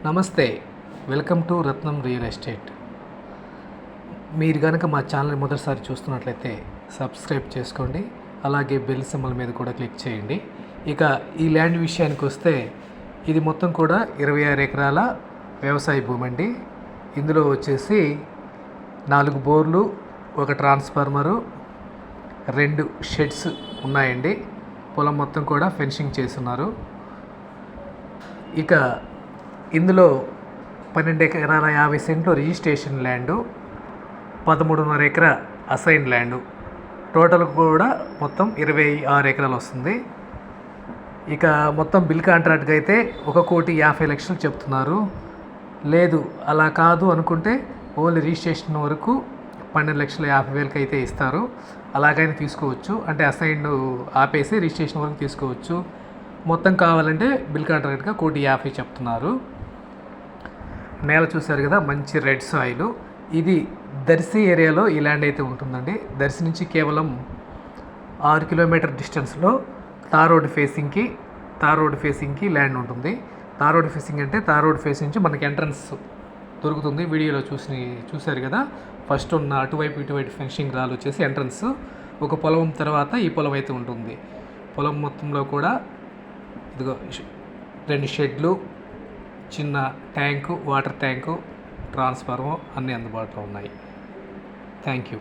నమస్తే, welcome to Ratnam real estate. మీరు కనుక మా ఛానల్ మొదటిసారి చూస్తున్నట్లయితే సబ్స్క్రైబ్ చేసుకోండి, అలాగే బెల్ సింబల్ మీద కూడా క్లిక్ చేయండి. ఇక ఈ ల్యాండ్ విషయానికి వస్తే ఇది మొత్తం కూడా 26 ఎకరాల వ్యవసాయ భూమి అండి. ఇందులో వచ్చేసి 4 బోర్లు, 1 ట్రాన్స్ఫార్మరు, 2 షెడ్స్ ఉన్నాయండి. పొలం మొత్తం కూడా ఫెన్సింగ్ చేస్తున్నారు. ఇక ఇందులో 12 ఎకరాల 50 సెంట్లు రిజిస్ట్రేషన్ ల్యాండు, 13.5 ఎకరా అసైన్ ల్యాండు, టోటల్ కూడా మొత్తం 26 ఎకరాలు వస్తుంది. ఇక మొత్తం బిల్ కాంట్రాక్ట్కి అయితే 1,50,00,000 చెప్తున్నారు. లేదు అలా కాదు అనుకుంటే ఓన్లీ రిజిస్ట్రేషన్ వరకు 12,50,000 అయితే ఇస్తారు. అలాగైనా తీసుకోవచ్చు, అంటే అసైన్ ఆపేసి రిజిస్ట్రేషన్ వరకు తీసుకోవచ్చు. మొత్తం కావాలంటే బిల్ కాంట్రాక్ట్గా 1,50,000 చెప్తున్నారు. నేల చూశారు కదా, మంచి రెడ్ సాయిల్. ఇది దర్శి ఏరియాలో ఈ ల్యాండ్ అయితే ఉంటుందండి. దర్శి నుంచి కేవలం 6 కిలోమీటర్ డిస్టెన్స్లో తార్ రోడ్ ఫేసింగ్కి ల్యాండ్ ఉంటుంది. తార్ రోడ్ ఫేసింగ్ అంటే తార్ రోడ్ ఫేసింగ్ నుంచి మనకి ఎంట్రన్స్ దొరుకుతుంది. వీడియోలో చూశారు కదా, ఫస్ట్ ఉన్న అటువైపు ఇటువైపు ఫెన్సింగ్ రాళ్ళు వచ్చేసి ఎంట్రన్స్. ఒక పొలం తర్వాత ఈ పొలం అయితే ఉంటుంది. పొలం మొత్తంలో కూడా ఇదిగో 2 షెడ్లు, చిన్న ట్యాంకు, వాటర్ ట్యాంకు, ట్రాన్స్ఫార్మర్ అన్నీ అందుబాటులో ఉన్నాయి. Thank you.